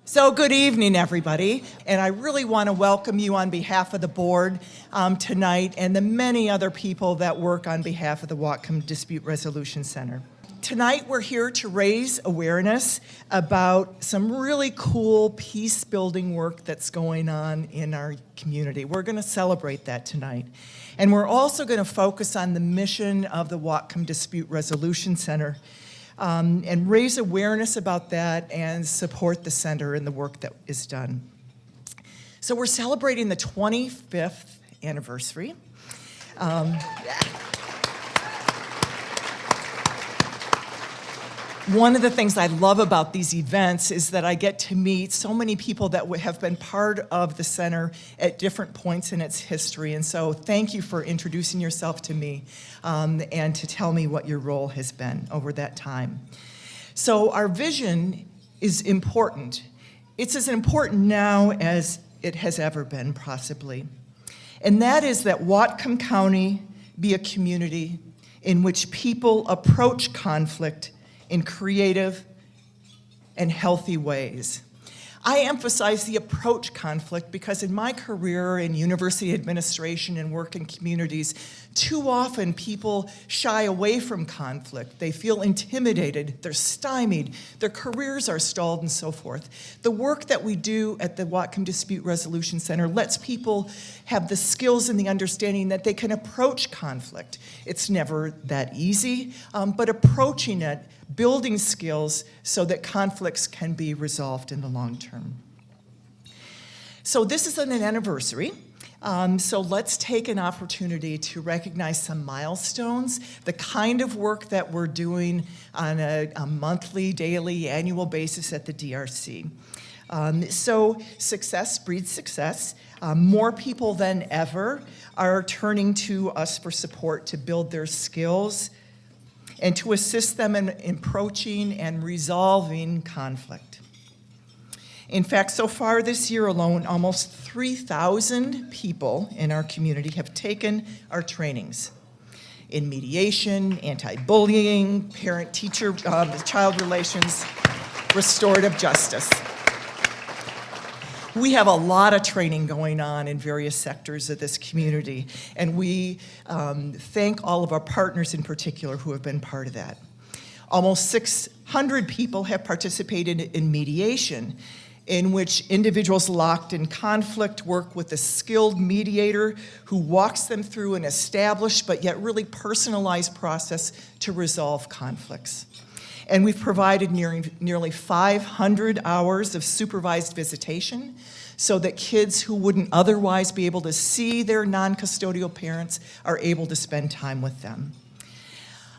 So good evening, everybody, and I really want to welcome you on behalf of the board tonight and the many other people that work on behalf of the Whatcom Dispute Resolution Center. Tonight we're here to raise awareness about some really cool peace-building work that's going on in our community. We're going to celebrate that tonight. And we're also going to focus on the mission of the Whatcom Dispute Resolution Center and raise awareness about that and support the center and the work that is done. So we're celebrating the 25th anniversary. One of the things I love about these events is that I get to meet so many people that have been part of the center at different points in its history. And so thank you for introducing yourself to me and to tell me what your role has been over that time. So our vision is important. It's as important now as it has ever been, possibly. And that is that Whatcom County be a community in which people approach conflict in creative and healthy ways. I emphasize the approach conflict because in my career in university administration and work in communities, too often people shy away from conflict. They feel intimidated, they're stymied, their careers are stalled and so forth. The work that we do at the Whatcom Dispute Resolution Center lets people have the skills and the understanding that they can approach conflict. It's never that easy, but approaching it, building skills so that conflicts can be resolved in the long term. So this is an anniversary. So let's take an opportunity to recognize some milestones, the kind of work that we're doing on a monthly, daily, annual basis at the DRC. So success breeds success. More people than ever are turning to us for support to build their skills and to assist them in approaching and resolving conflict. In fact, so far this year alone, almost 3,000 people in our community have taken our trainings in mediation, anti-bullying, parent-teacher, child relations, restorative justice. We have a lot of training going on in various sectors of this community, and we thank all of our partners in particular who have been part of that. Almost 600 people have participated in mediation, in which individuals locked in conflict work with a skilled mediator who walks them through an established but yet really personalized process to resolve conflicts. And we've provided nearly 500 hours of supervised visitation so that kids who wouldn't otherwise be able to see their non-custodial parents are able to spend time with them.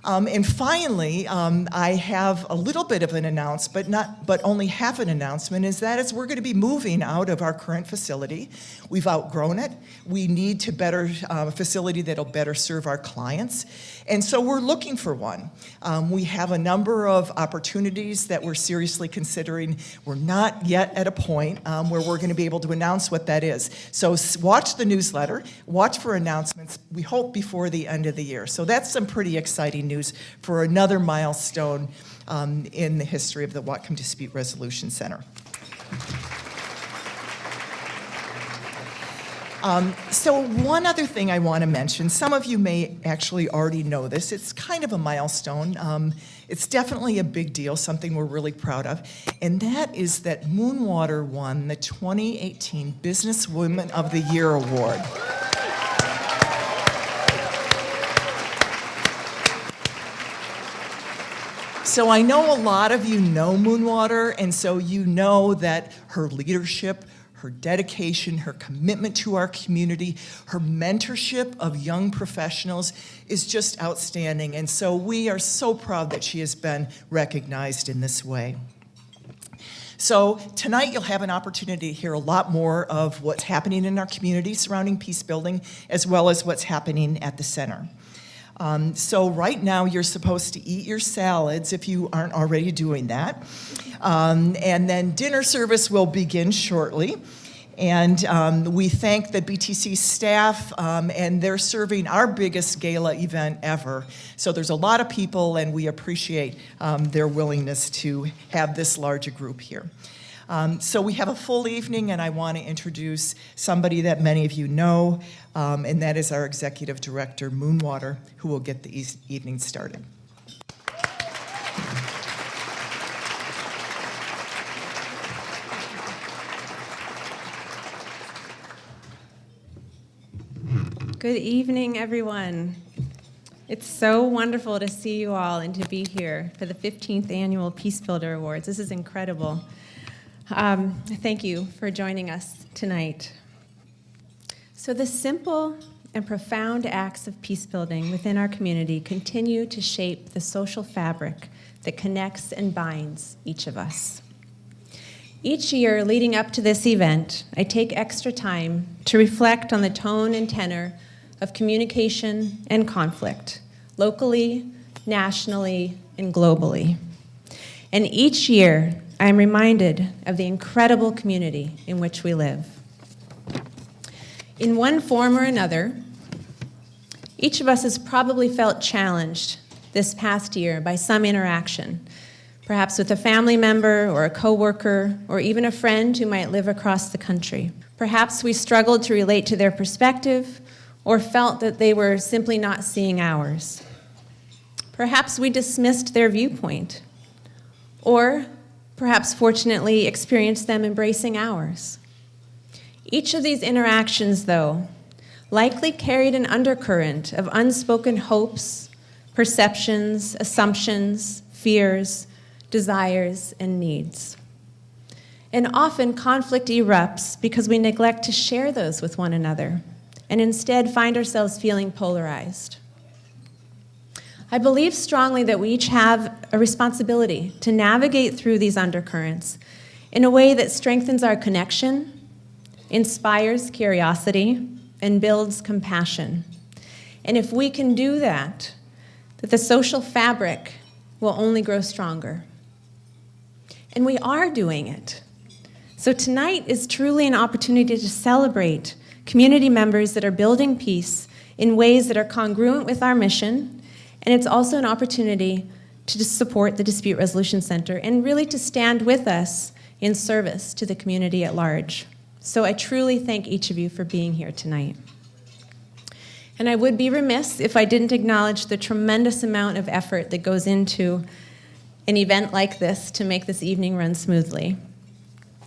And finally, I have a little bit of an announcement, but only half an announcement, is that we're going to be moving out of our current facility. We've outgrown it. We need to better a facility that'll better serve our clients. And so we're looking for one. We have a number of opportunities that we're seriously considering. We're not yet at a point where we're going to be able to announce what that is. So watch the newsletter, watch for announcements, we hope before the end of the year. So that's some pretty exciting news for another milestone in the history of the Whatcom Dispute Resolution Center. So one other thing I want to mention, some of you may actually already know this, it's kind of a milestone. It's definitely a big deal, something we're really proud of, and that is that Moonwater won the 2018 Businesswoman of the Year Award. So I know a lot of you know Moonwater, and so you know that her leadership, her dedication, her commitment to our community, her mentorship of young professionals is just outstanding. And so we are so proud that she has been recognized in this way. So tonight you'll have an opportunity to hear a lot more of what's happening in our community surrounding peace building, as well as what's happening at the center. So right now you're supposed to eat your salads if you aren't already doing that. And then dinner service will begin shortly. And we thank the BTC staff, and they're serving our biggest gala event ever. So there's a lot of people, and we appreciate their willingness to have this large a group here. So we have a full evening, and I want to introduce somebody that many of you know, and that is our Executive Director, Moonwater, who will get the evening started. Good evening, everyone. It's so wonderful to see you all and to be here for the 15th Annual Peace Builder Awards. This is incredible. Thank you for joining us tonight. So the simple and profound acts of peace building within our community continue to shape the social fabric that connects and binds each of us. Each year leading up to this event, I take extra time to reflect on the tone and tenor of communication and conflict, locally, nationally, and globally. And each year, I am reminded of the incredible community in which we live. In one form or another, each of us has probably felt challenged this past year by some interaction, perhaps with a family member or a coworker or even a friend who might live across the country. Perhaps we struggled to relate to their perspective or felt that they were simply not seeing ours. Perhaps we dismissed their viewpoint, or perhaps fortunately experienced them embracing ours. Each of these interactions, though, likely carried an undercurrent of unspoken hopes, perceptions, assumptions, fears, desires, and needs. And often conflict erupts because we neglect to share those with one another and instead find ourselves feeling polarized. I believe strongly that we each have a responsibility to navigate through these undercurrents in a way that strengthens our connection, inspires curiosity, and builds compassion. And if we can do that, that the social fabric will only grow stronger. And we are doing it. So tonight is truly an opportunity to celebrate community members that are building peace in ways that are congruent with our mission, and it's also an opportunity to support the Dispute Resolution Center and really to stand with us in service to the community at large. So I truly thank each of you for being here tonight. And I would be remiss if I didn't acknowledge the tremendous amount of effort that goes into an event like this to make this evening run smoothly.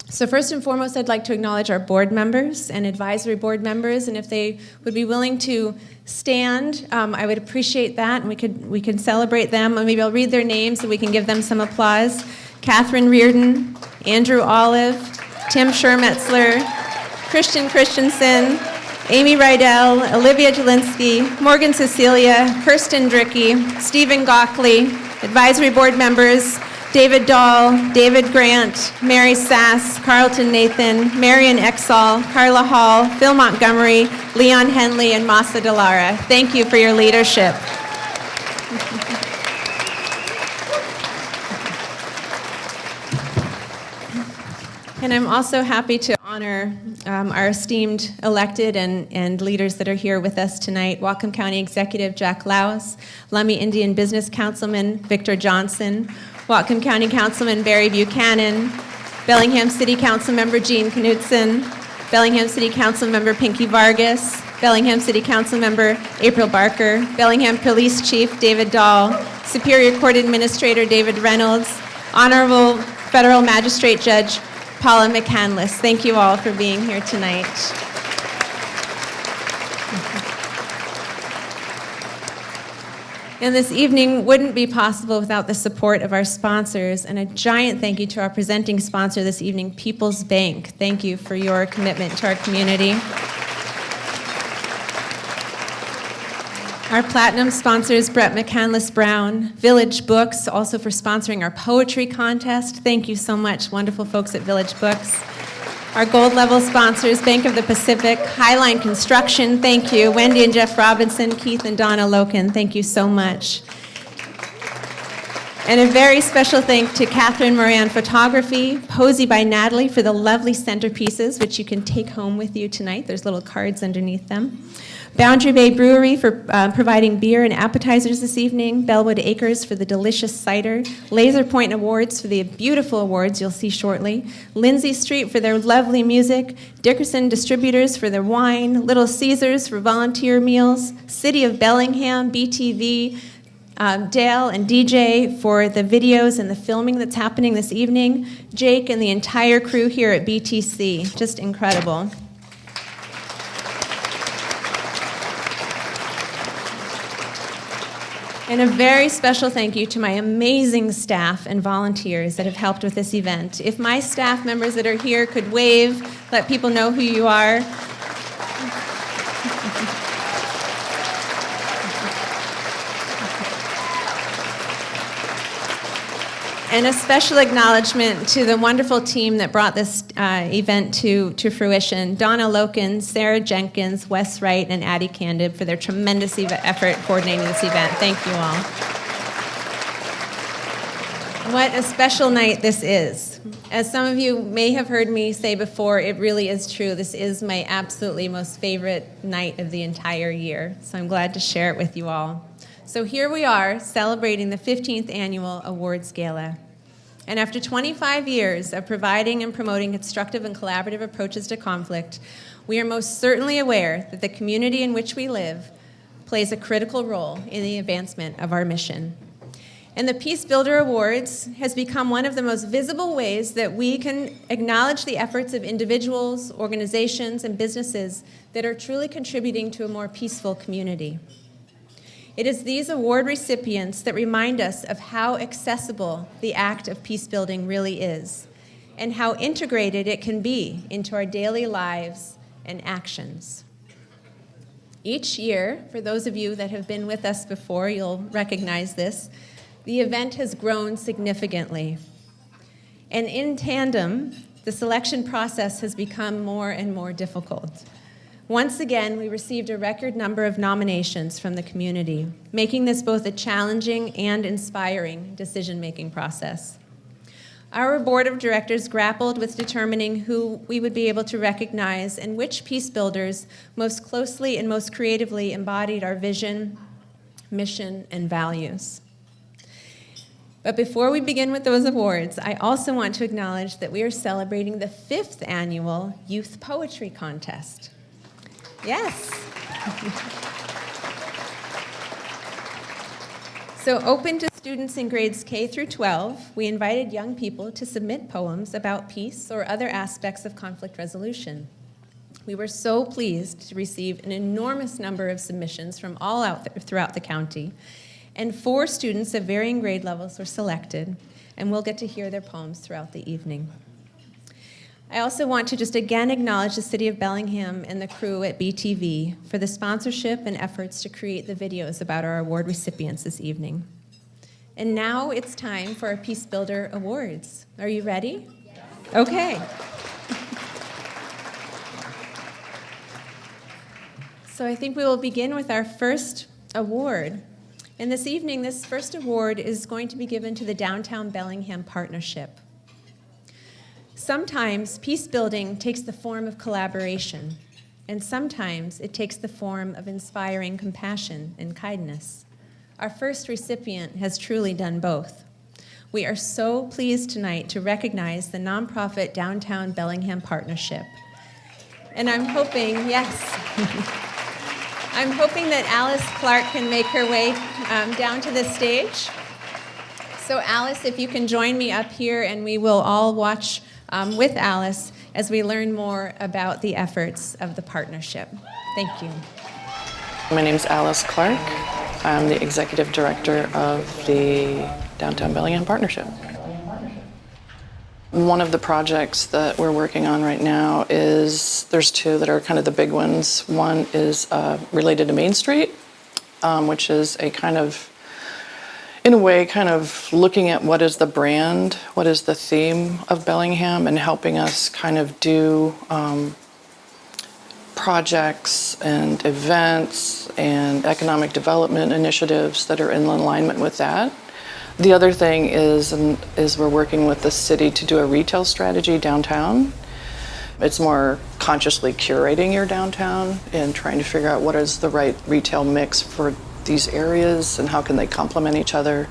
So first and foremost, I'd like to acknowledge our board members and advisory board members, and if they would be willing to stand, I would appreciate that, and we could celebrate them. Maybe I'll read their names so we can give them some applause. Catherine Reardon, Andrew Olive, Tim Schermetzler, Christian Christensen, Amy Rydell, Olivia Jelinski, Morgan Cecilia, Kirsten Dricky, Stephen Gockley, advisory board members, David Dahl, David Grant, Mary Sass, Carlton Nathan, Marion Exall, Carla Hall, Phil Montgomery, Leon Henley, and Masa Delara. Thank you for your leadership. And I'm also happy to honor our esteemed elected and leaders that are here with us tonight. Whatcom County Executive Jack Laus, Lummi Indian Business Councilman Victor Johnson, Whatcom County Councilman Barry Buchanan, Bellingham City Council Member Jean Knutson, Bellingham City Council Member Pinky Vargas, Bellingham City Council Member April Barker, Bellingham Police Chief David Dahl, Superior Court Administrator David Reynolds, Honorable Federal Magistrate Judge Paula McCandless. Thank you all for being here tonight. And this evening wouldn't be possible without the support of our sponsors, and a giant thank you to our presenting sponsor this evening, People's Bank. Thank you for your commitment to our community. Our platinum sponsors, Brett McCandless Brown, Village Books, also for sponsoring our poetry contest. Thank you so much, wonderful folks at Village Books. Our gold level sponsors, Bank of the Pacific, Highline Construction, thank you. Wendy and Jeff Robinson, Keith and Donna Loken, thank you so much. And a very special thank to Catherine Moran Photography, Posey by Natalie for the lovely centerpieces, which you can take home with you tonight. There's little cards underneath them. Boundary Bay Brewery for providing beer and appetizers this evening. Bellwood Acres for the delicious cider. Laser Point Awards for the beautiful awards you'll see shortly. Lindsey Street for their lovely music. Dickerson Distributors for their wine. Little Caesars for volunteer meals. City of Bellingham, BTV, Dale and DJ for the videos and the filming that's happening this evening. Jake and the entire crew here at BTC. Just incredible. And a very special thank you to my amazing staff and volunteers that have helped with this event. If my staff members that are here could wave, let people know who you are. And a special acknowledgement to the wonderful team that brought this event to fruition. Donna Loken, Sarah Jenkins, Wes Wright, and Addie Candid for their tremendous effort coordinating this event. Thank you all. What a special night this is. As some of you may have heard me say before, it really is true. This is my absolutely most favorite night of the entire year. So I'm glad to share it with you all. So here we are celebrating the 15th Annual Awards Gala. And after 25 years of providing and promoting constructive and collaborative approaches to conflict, we are most certainly aware that the community in which we live plays a critical role in the advancement of our mission. And the Peace Builder Awards has become one of the most visible ways that we can acknowledge the efforts of individuals, organizations, and businesses that are truly contributing to a more peaceful community. It is these award recipients that remind us of how accessible the act of peace building really is, and how integrated it can be into our daily lives and actions. Each year, for those of you that have been with us before, you'll recognize this, the event has grown significantly. And in tandem, the selection process has become more and more difficult. Once again, we received a record number of nominations from the community, making this both a challenging and inspiring decision-making process. Our board of directors grappled with determining who we would be able to recognize and which peace builders most closely and most creatively embodied our vision, mission, and values. But before we begin with those awards, I also want to acknowledge that we are celebrating the 5th annual Youth Poetry Contest. Yes. So open to students in grades K through 12, we invited young people to submit poems about peace or other aspects of conflict resolution. We were so pleased to receive an enormous number of submissions from all out throughout the county, and 4 students of varying grade levels were selected, and we'll get to hear their poems throughout the evening. I also want to just again acknowledge the City of Bellingham and the crew at BTV for the sponsorship and efforts to create the videos about our award recipients this evening. And now it's time for our Peace Builder Awards. Are you ready? Yes. Okay. So I think we will begin with our first award. And this evening, this first award is going to be given to the Downtown Bellingham Partnership. Sometimes peace building takes the form of collaboration, and sometimes it takes the form of inspiring compassion and kindness. Our first recipient has truly done both. We are so pleased tonight to recognize the nonprofit Downtown Bellingham Partnership. And I'm hoping, yes, I'm hoping that Alice Clark can make her way down to the stage. So Alice, if you can join me up here, and we will all watch with Alice as we learn more about the efforts of the partnership. Thank you. My name is Alice Clark. I'm the executive director of the Downtown Bellingham Partnership. One of the projects that we're working on right now is, there's 2 that are kind of the big ones. One is related to Main Street, which is a kind of, in a way, kind of looking at what is the brand, what is the theme of Bellingham, and helping us kind of do projects and events and economic development initiatives that are in alignment with that. The other thing is we're working with the city to do a retail strategy downtown. It's more consciously curating your downtown and trying to figure out what is the right retail mix for these areas and how can they complement each other.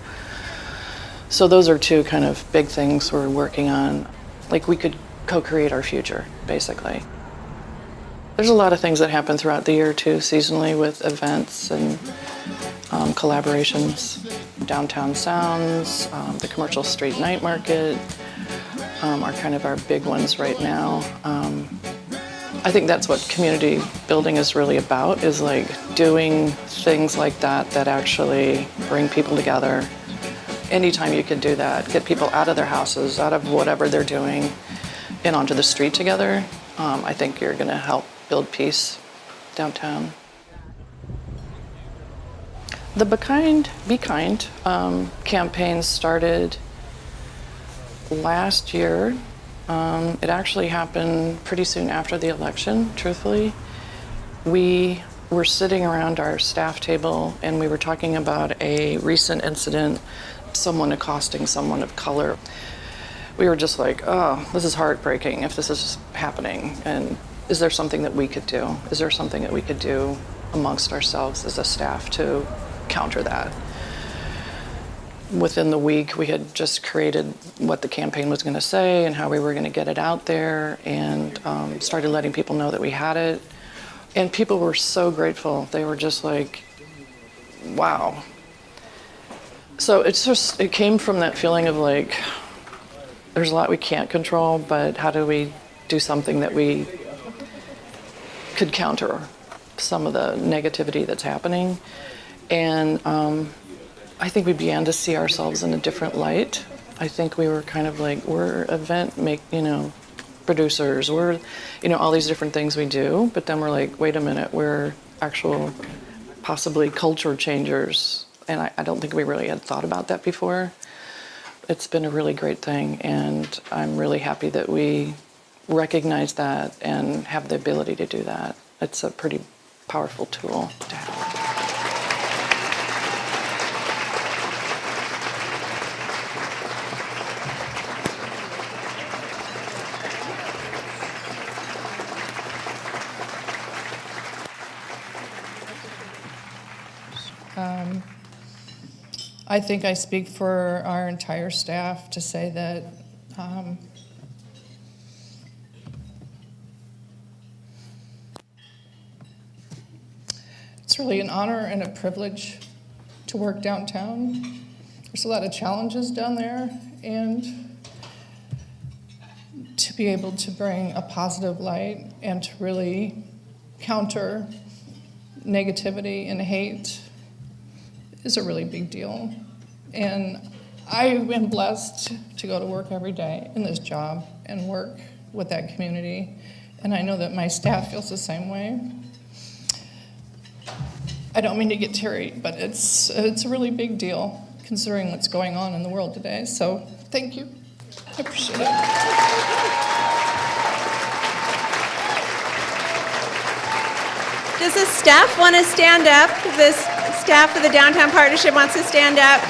So those are two kind of big things we're working on. Like we could co-create our future, basically. There's a lot of things that happen throughout the year too, seasonally, with events and collaborations. Downtown Sounds, the Commercial Street Night Market are kind of our big ones right now. I think that's what community building is really about, is like doing things like that that actually bring people together. Anytime you can do that, get people out of their houses, out of whatever they're doing, and onto the street together, I think you're going to help build peace downtown. The Be Kind campaign started last year. It actually happened pretty soon after the election, truthfully. We were sitting around our staff table and we were talking about a recent incident, someone accosting someone of color. We were just like, oh, this is heartbreaking if this is happening. And is there something that we could do? Is there something that we could do amongst ourselves as a staff to counter that? Within the week, we had just created what the campaign was going to say and how we were going to get it out there, and started letting people know that we had it. And people were so grateful. They were just like, wow. So it came from that feeling of like, there's a lot we can't control, but how do we do something that we could counter some of the negativity that's happening? And I think we began to see ourselves in a different light. I think we were kind of like, we're event producers, we're, all these different things we do, but then we're like, wait a minute, we're actual possibly culture changers. And I don't think we really had thought about that before. It's been a really great thing, and I'm really happy that we recognize that and have the ability to do that. It's a pretty powerful tool to have. I think I speak for our entire staff to say that it's really an honor and a privilege to work downtown. There's a lot of challenges down there, and to be able to bring a positive light and to really counter negativity and hate is a really big deal. And I've been blessed to go to work every day in this job and work with that community. And I know that my staff feels the same way. I don't mean to get teary, but it's a really big deal considering what's going on in the world today. So thank you. I appreciate it. Does the staff want to stand up? The staff of the Downtown Partnership wants to stand up.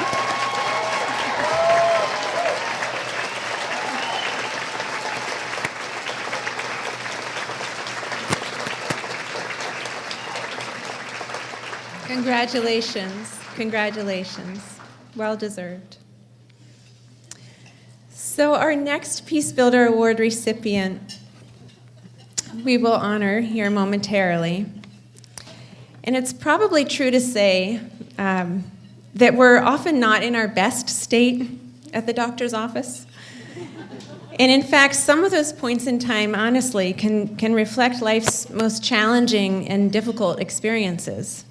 Congratulations. Congratulations. Well deserved. So our next Peace Builder Award recipient we will honor here momentarily. And it's probably true to say that we're often not in our best state at the doctor's office. And in fact, some of those points in time, honestly, can reflect life's most challenging and difficult experiences.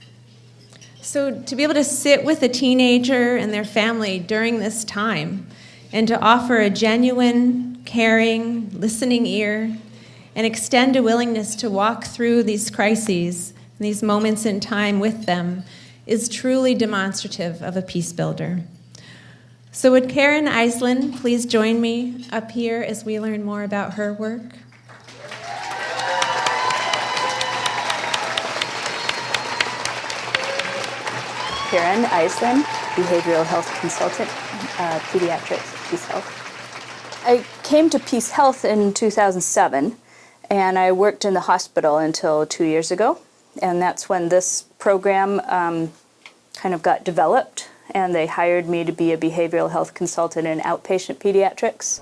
So to be able to sit with a teenager and their family during this time and to offer a genuine, caring, listening ear and extend a willingness to walk through these crises, these moments in time with them, is truly demonstrative of a peace builder. So would Karen Aislinn please join me up here as we learn more about her work? Karen Aislinn, behavioral health consultant, Pediatrics at Peace Health. I came to Peace Health in 2007, and I worked in the hospital until 2 years ago. And that's when this program kind of got developed, and they hired me to be a behavioral health consultant in outpatient pediatrics,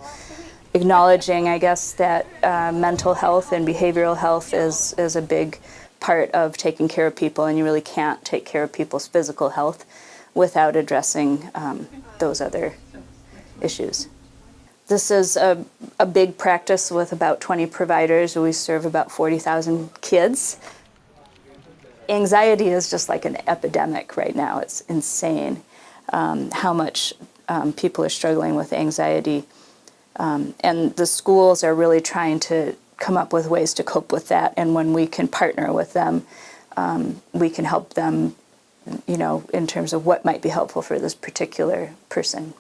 acknowledging, I guess, that mental health and behavioral health is a big part of taking care of people, and you really can't take care of people's physical health without addressing those other issues. This is a big practice with about 20 providers. We serve about 40,000 kids. Anxiety is just like an epidemic right now. It's insane how much people are struggling with anxiety. And the schools are really trying to come up with ways to cope with that. And when we can partner with them, we can help them, in terms of what might be helpful for this particular person.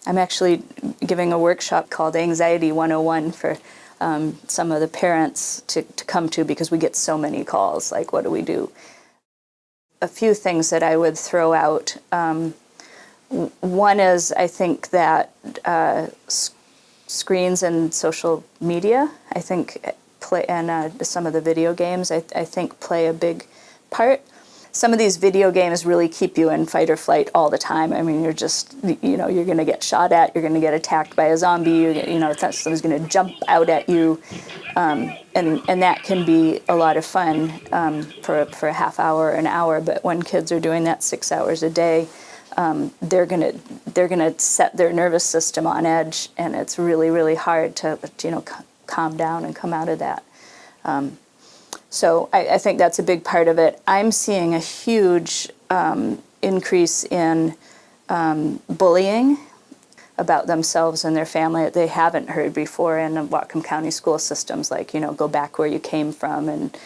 I'm actually giving a workshop called Anxiety 101 for some of the parents to come to, because we get so many calls, like, what do we do? A few things that I would throw out. One is, I think that screens and social media, I think, and some of the video games, I think, play a big part. Some of these video games really keep you in fight or flight all the time. I mean, you're just, you're going to get shot at, you're going to get attacked by a zombie, someone's going to jump out at you, and that can be a lot of fun for a half hour or an hour. But when kids are doing that 6 hours a day, they're gonna set their nervous system on edge, and it's really, really hard to calm down and come out of that. So I think that's a big part of it. I'm seeing a huge increase in bullying about themselves and their family that they haven't heard before in Whatcom County school systems, like, go back where you came from, and,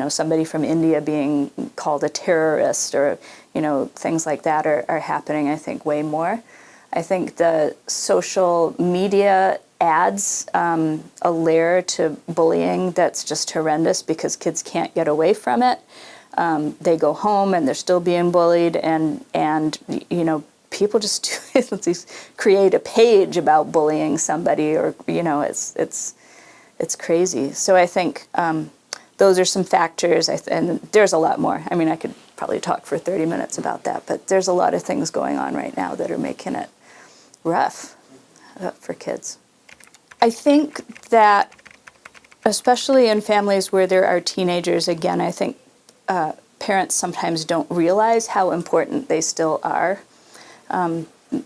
somebody from India being called a terrorist, or, things like that are happening, I think, way more. I think the social media adds a layer to bullying that's just horrendous, because kids can't get away from it. They go home and they're still being bullied, and people just create a page about bullying somebody, or it's crazy. So I think those are some factors, and there's a lot more. I mean, I could probably talk for 30 minutes about that, but there's a lot of things going on right now that are making it rough for kids. I think that, especially in families where there are teenagers, again, I think parents sometimes don't realize how important they still are,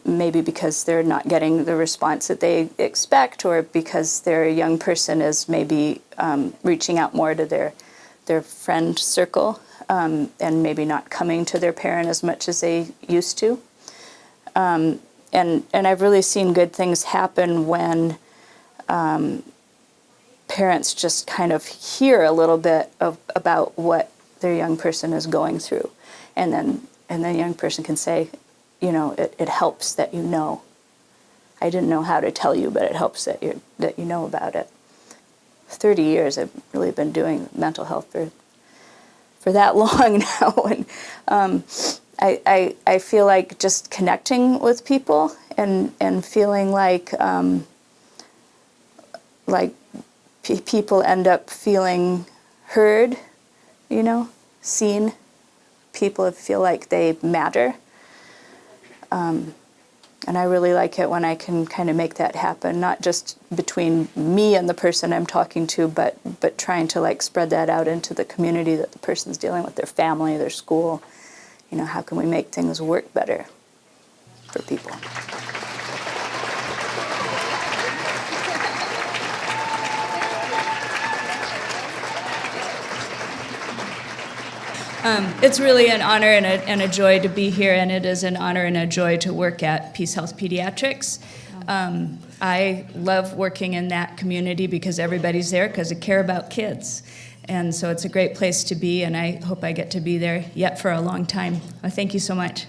maybe because they're not getting the response that they expect, or because their young person is maybe reaching out more to their friend circle, and maybe not coming to their parent as much as they used to. And I've really seen good things happen when parents just kind of hear a little bit about what their young person is going through, and then the young person can say, it helps that I didn't know how to tell you, but it helps that you know about it. 30 years I've really been doing mental health for that long now, and I feel like just connecting with people and feeling like people end up feeling heard, seen. People feel like they matter. And I really like it when I can kind of make that happen, not just between me and the person I'm talking to, but trying to spread that out into the community that the person's dealing with, their family, their school. How can we make things work better for people? It's really an honor and a joy to be here, and it is an honor and a joy to work at Peace Health Pediatrics. I love working in that community because everybody's there because they care about kids. And so it's a great place to be, and I hope I get to be there yet for a long time. Thank you so much.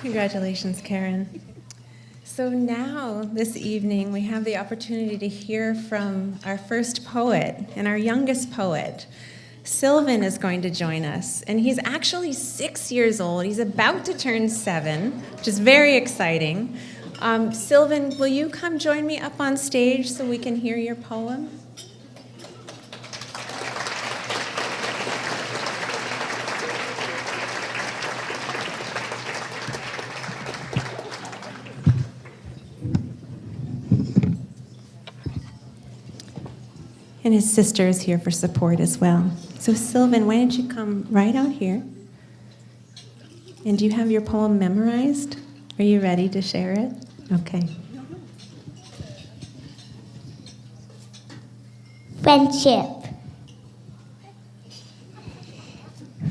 Congratulations, Karen. So now, this evening, we have the opportunity to hear from our first poet and our youngest poet. Sylvan is going to join us, and he's actually 6 years old. He's about to turn 7, which is very exciting. Sylvan, will you come join me up on stage so we can hear your poem? And his sister is here for support as well. So Sylvan, why don't you come right out here? And do you have your poem memorized? Are you ready to share it? Okay. Friendship.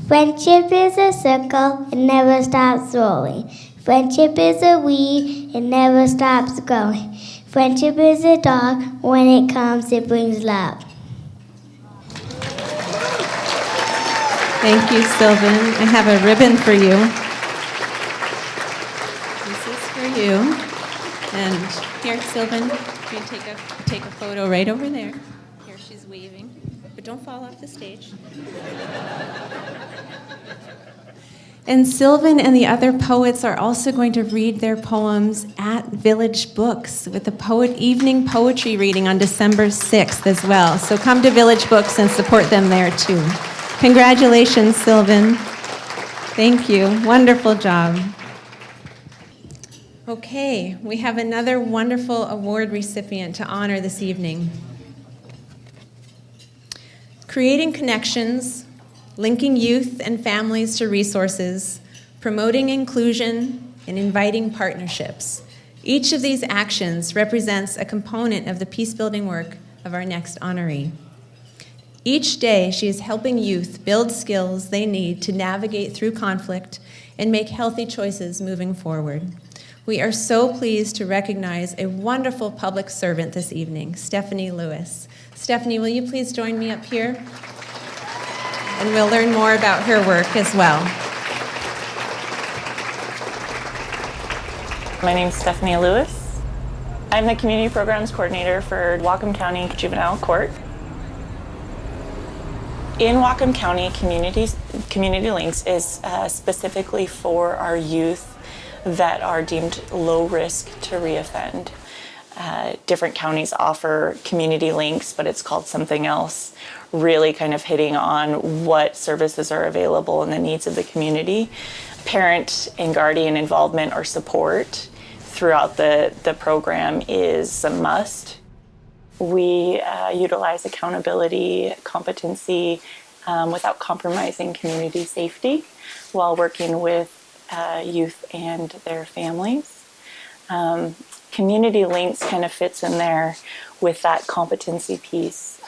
Friendship is a circle, it never stops rolling. Friendship is a weed, it never stops growing. Friendship is a dog, when it comes, it brings love. Thank you, Sylvan. I have a ribbon for you. This is for you. And here, Sylvan, you can take a photo right over there. Here, she's waving. But don't fall off the stage. And Sylvan and the other poets are also going to read their poems at Village Books with the evening poetry reading on December 6th as well. So come to Village Books and support them there too. Congratulations, Sylvan. Thank you. Wonderful job. Okay, we have another wonderful award recipient to honor this evening. Creating connections, linking youth and families to resources, promoting inclusion, and inviting partnerships. Each of these actions represents a component of the peace-building work of our next honoree. Each day, she is helping youth build skills they need to navigate through conflict and make healthy choices moving forward. We are so pleased to recognize a wonderful public servant this evening, Stephanie Lewis. Stephanie, will you please join me up here? And we'll learn more about her work as well. My name is Stephanie Lewis. I'm the Community Programs Coordinator for Whatcom County Juvenile Court. In Whatcom County, Community Links is specifically for our youth that are deemed low risk to reoffend. Different counties offer Community Links, but it's called something else, really kind of hitting on what services are available and the needs of the community. Parent and guardian involvement or support throughout the program is a must. We utilize accountability, competency, without compromising community safety while working with youth and their families. Community Links kind of fits in there with that competency piece.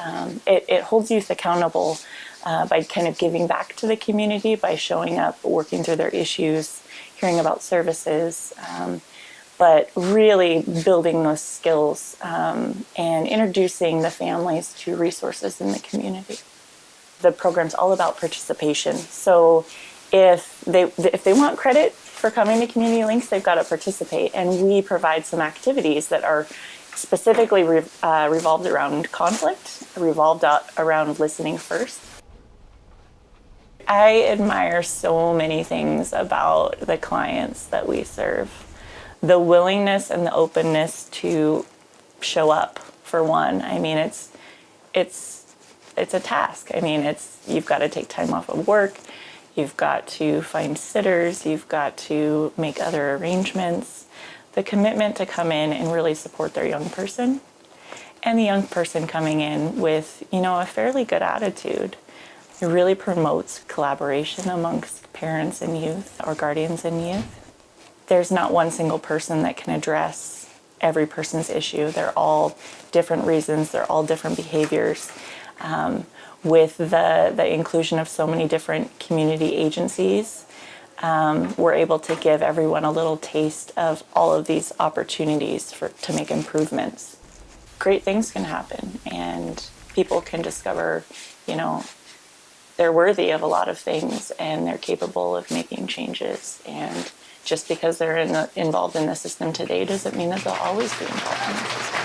It holds youth accountable by kind of giving back to the community, by showing up, working through their issues, hearing about services, but really building those skills and introducing the families to resources in the community. The program's all about participation. So if they want credit for coming to Community Links, they've got to participate. And we provide some activities that are specifically revolved around conflict, revolved around listening first. I admire so many things about the clients that we serve. The willingness and the openness to show up, for one. I mean, it's a task. I mean, you've got to take time off of work. You've got to find sitters. You've got to make other arrangements. The commitment to come in and really support their young person, and the young person coming in with, a fairly good attitude. It really promotes collaboration amongst parents and youth, or guardians and youth. There's not one single person that can address every person's issue. They're all different reasons. They're all different behaviors. With the inclusion of so many different community agencies, we're able to give everyone a little taste of all of these opportunities to make improvements. Great things can happen, and people can discover, they're worthy of a lot of things, and they're capable of making changes and just because they're involved in the system today doesn't mean that they'll always be involved in the system.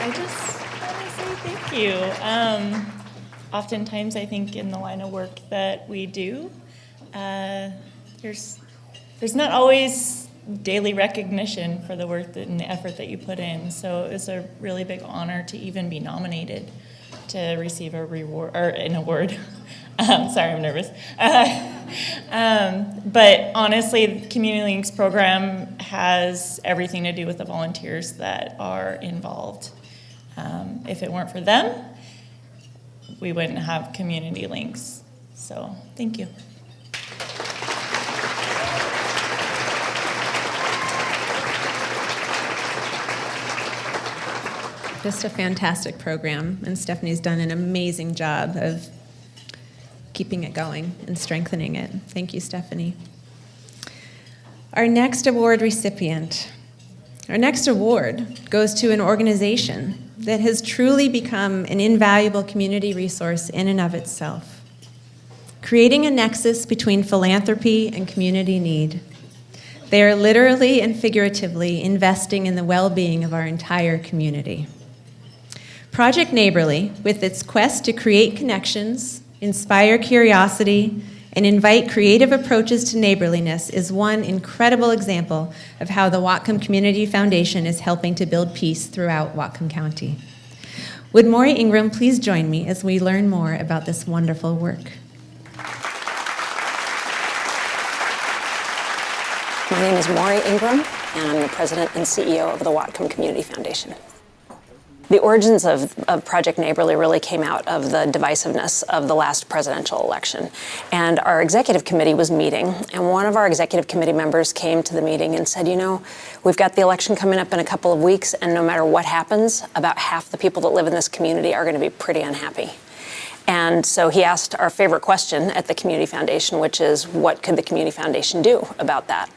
I just want to say thank you. Oftentimes, I think in the line of work that we do, there's not always daily recognition for the work and the effort that you put in. So it's a really big honor to even be nominated to receive a reward or an award. Sorry, I'm nervous. But honestly, the Community Links program has everything to do with the volunteers that are involved. If it weren't for them, we wouldn't have Community Links. So thank you. Just a fantastic program, and Stephanie's done an amazing job of keeping it going and strengthening it. Thank you, Stephanie. Our next award recipient. Our next award goes to an organization that has truly become an invaluable community resource in and of itself, creating a nexus between philanthropy and community need. They are literally and figuratively investing in the well-being of our entire community. Project Neighborly, with its quest to create connections, inspire curiosity, and invite creative approaches to neighborliness, is one incredible example of how the Whatcom Community Foundation is helping to build peace throughout Whatcom County. Would Maury Ingram please join me as we learn more about this wonderful work? My name is Maury Ingram, and I'm the president and CEO of the Whatcom Community Foundation. The origins of Project Neighborly really came out of the divisiveness of the last presidential election. And our executive committee was meeting, and one of our executive committee members came to the meeting and said, you know, we've got the election coming up in a couple of weeks, and no matter what happens, about half the people that live in this community are going to be pretty unhappy. And so he asked our favorite question at the Community Foundation, which is, what could the Community Foundation do about that?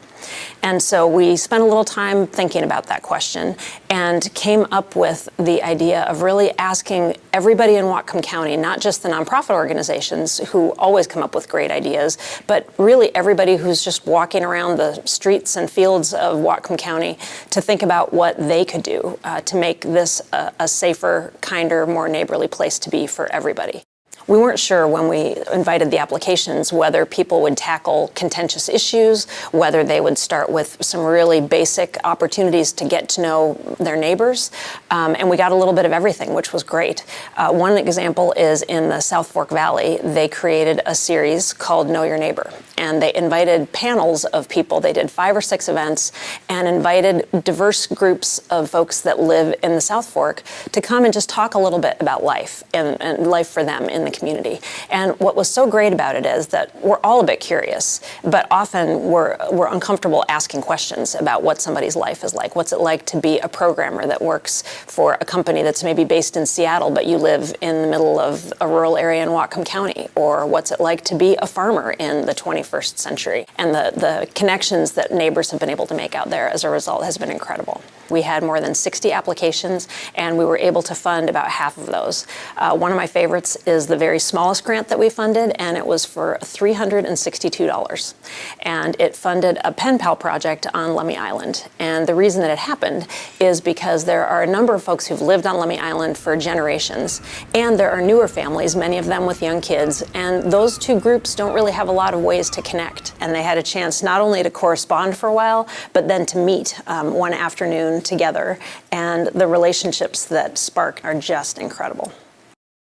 And so we spent a little time thinking about that question and came up with the idea of really asking everybody in Whatcom County, not just the nonprofit organizations who always come up with great ideas, but really everybody who's just walking around the streets and fields of Whatcom County, to think about what they could do to make this a safer, kinder, more neighborly place to be for everybody. We weren't sure when we invited the applications whether people would tackle contentious issues, whether they would start with some really basic opportunities to get to know their neighbors, and we got a little bit of everything, which was great. One example is in the South Fork Valley. They created a series called Know Your Neighbor, and they invited panels of people. They did 5 or 6 events and invited diverse groups of folks that live in the South Fork to come and just talk a little bit about life and life for them in the community. And what was so great about it is that we're all a bit curious, but often we're uncomfortable asking questions about what somebody's life is like. What's it like to be a programmer that works for a company that's maybe based in Seattle, but you live in the middle of a rural area in Whatcom County? Or what's it like to be a farmer in the 21st century? And the connections that neighbors have been able to make out there as a result has been incredible. We had more than 60 applications, and we were able to fund about half of those. One of my favorites is the very smallest grant that we funded, and it was for $362. And it funded a pen pal project on Lummi Island. And the reason that it happened is because there are a number of folks who've lived on Lummi Island for generations, and there are newer families, many of them with young kids, and those two groups don't really have a lot of ways to connect. And they had a chance not only to correspond for a while, but then to meet one afternoon together, and the relationships that spark are just incredible.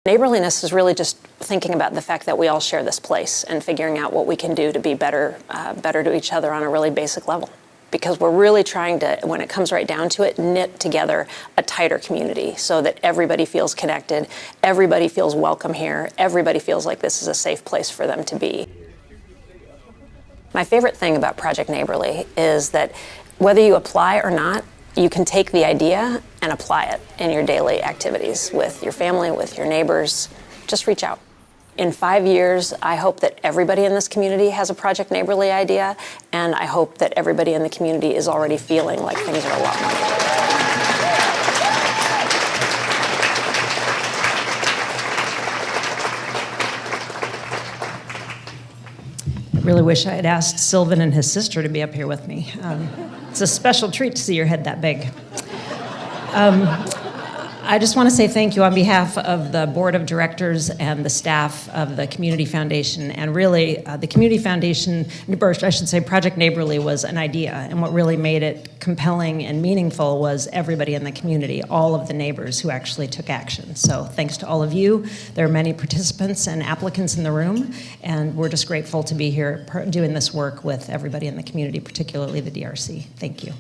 Neighborliness is really just thinking about the fact that we all share this place and figuring out what we can do to be better to each other on a really basic level. Because we're really trying to, when it comes right down to it, knit together a tighter community so that everybody feels connected, everybody feels welcome here, everybody feels like this is a safe place for them to be. My favorite thing about Project Neighborly is that whether you apply or not, you can take the idea and apply it in your daily activities with your family, with your neighbors. Just reach out. In 5 years, I hope that everybody in this community has a Project Neighborly idea, and I hope that everybody in the community is already feeling like things are a lot more neighborly. really wish I had asked Sylvan and his sister to be up here with me. It's a special treat to see your head that big. I just want to say thank you on behalf of the board of directors and the staff of the Community Foundation. And really, the Community Foundation, or I should say Project Neighborly, was an idea. And what really made it compelling and meaningful was everybody in the community, all of the neighbors who actually took action. So thanks to all of you. There are many participants and applicants in the room, and we're just grateful to be here doing this work with everybody in the community, particularly the DRC. Thank you.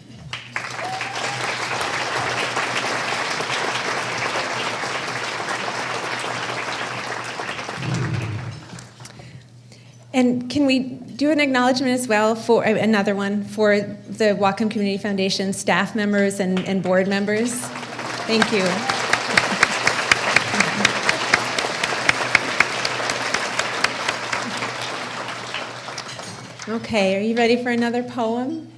And can we do an acknowledgement as well for another one for the Whatcom Community Foundation staff members and board members? Thank you. Okay, are you ready for another poem?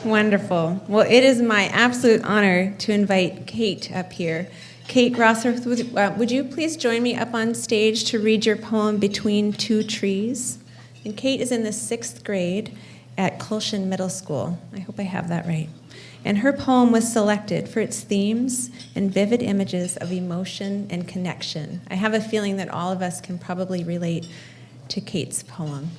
Wonderful. Well, it is my absolute honor to invite Kate up here. Kate Rosser, would you please join me up on stage to read your poem, Between Two Trees? And Kate is in the 6th grade at Colshan Middle School. I hope I have that right. And her poem was selected for its themes and vivid images of emotion and connection. I have a feeling that all of us can probably relate to Kate's poem.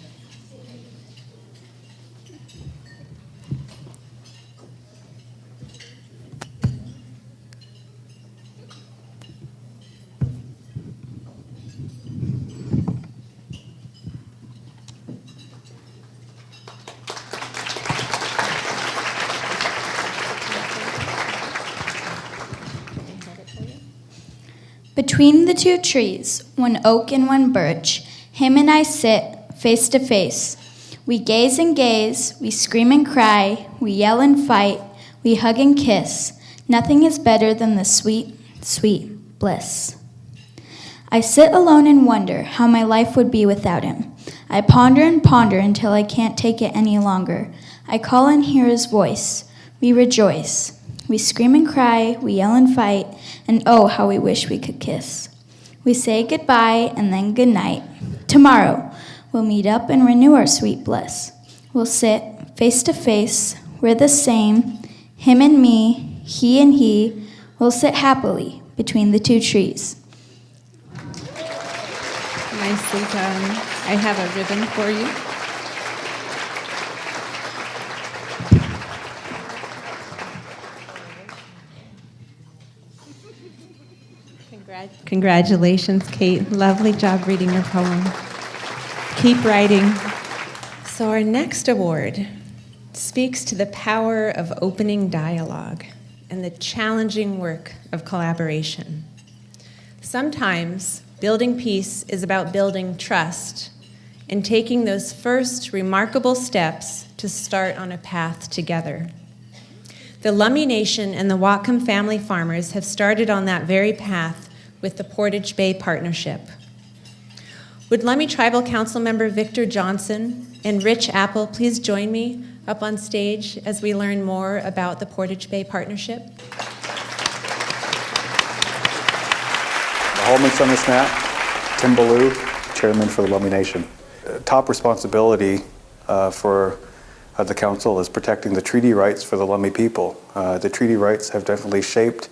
Between the two trees, one oak and one birch, him and I sit face to face. We gaze and gaze, we scream and cry, we yell and fight, we hug and kiss. Nothing is better than the sweet, sweet bliss. I sit alone and wonder how my life would be without him. I ponder and ponder until I can't take it any longer. I call and hear his voice. We rejoice. We scream and cry, we yell and fight, and oh, how we wish we could kiss. We say goodbye and then goodnight. Tomorrow, we'll meet up and renew our sweet bliss. We'll sit face to face, we're the same, him and me, he and he. We'll sit happily between the two trees. Nicely done. I have a ribbon for you. Congratulations, Kate. Lovely job reading your poem. Keep writing. So our next award speaks to the power of opening dialogue and the challenging work of collaboration. Sometimes building peace is about building trust and taking those first remarkable steps to start on a path together. The Lummi Nation and the Whatcom family farmers have started on that very path with the Portage Bay Partnership. Would Lummi Tribal Council member Victor Johnson and Rich Apple please join me up on stage as we learn more about the Portage Bay Partnership? Holman Summersnap, Tim Ballou, Chairman for the Lummi Nation. Top responsibility for the council is protecting the treaty rights for the Lummi people. The treaty rights have definitely shaped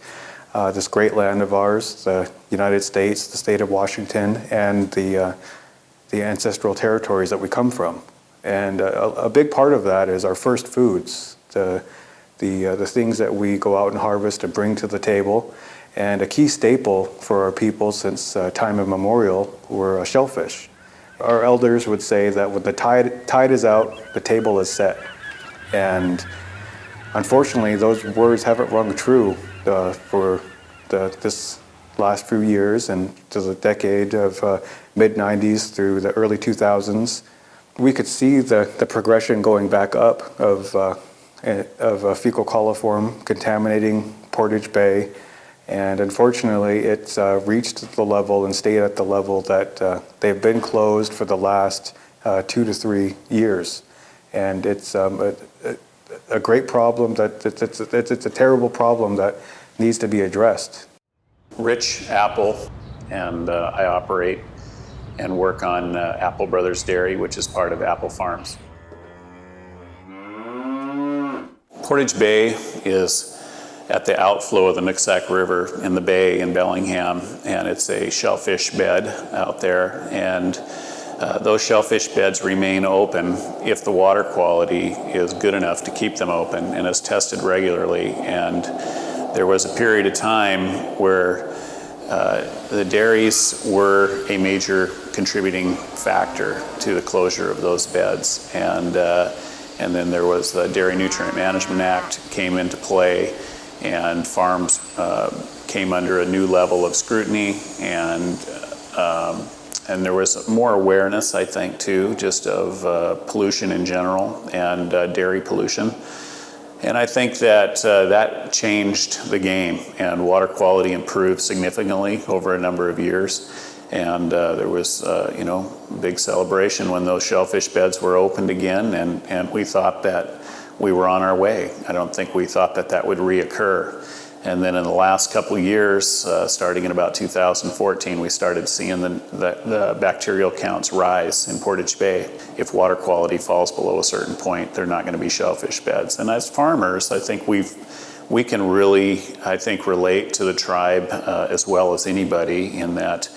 this great land of ours, the United States, the state of Washington, and the ancestral territories that we come from. And a big part of that is our first foods, the things that we go out and harvest and bring to the table. And a key staple for our people since time immemorial were shellfish. Our elders would say that when the tide is out, the table is set. And unfortunately, those words haven't rung true for this last few years and to the decade of mid-90s through the early 2000s. We could see the progression going back up of fecal coliform contaminating Portage Bay, and unfortunately it's reached the level and stayed at the level that they've been closed for the last 2 to 3 years. And it's a great problem, it's a terrible problem that needs to be addressed. Rich Apple, and I operate and work on Apple Brothers Dairy, which is part of Apple Farms. Portage Bay is at the outflow of the Nooksack River in the bay in Bellingham, and it's a shellfish bed out there, and those shellfish beds remain open if the water quality is good enough to keep them open and is tested regularly. And there was a period of time where the dairies were a major contributing factor to the closure of those beds, and then there was the Dairy Nutrient Management Act came into play, and farms came under a new level of scrutiny, and there was more awareness, I think, too, just of pollution in general and dairy pollution. And I think that that changed the game, and water quality improved significantly over a number of years. And there was, big celebration when those shellfish beds were opened again, and we thought that we were on our way. I don't think we thought that that would reoccur. And then in the last couple of years, starting in about 2014, we started seeing the bacterial counts rise in Portage Bay. If water quality falls below a certain point, they're not going to be shellfish beds. And as farmers, I think we can really, relate to the tribe as well as anybody, in that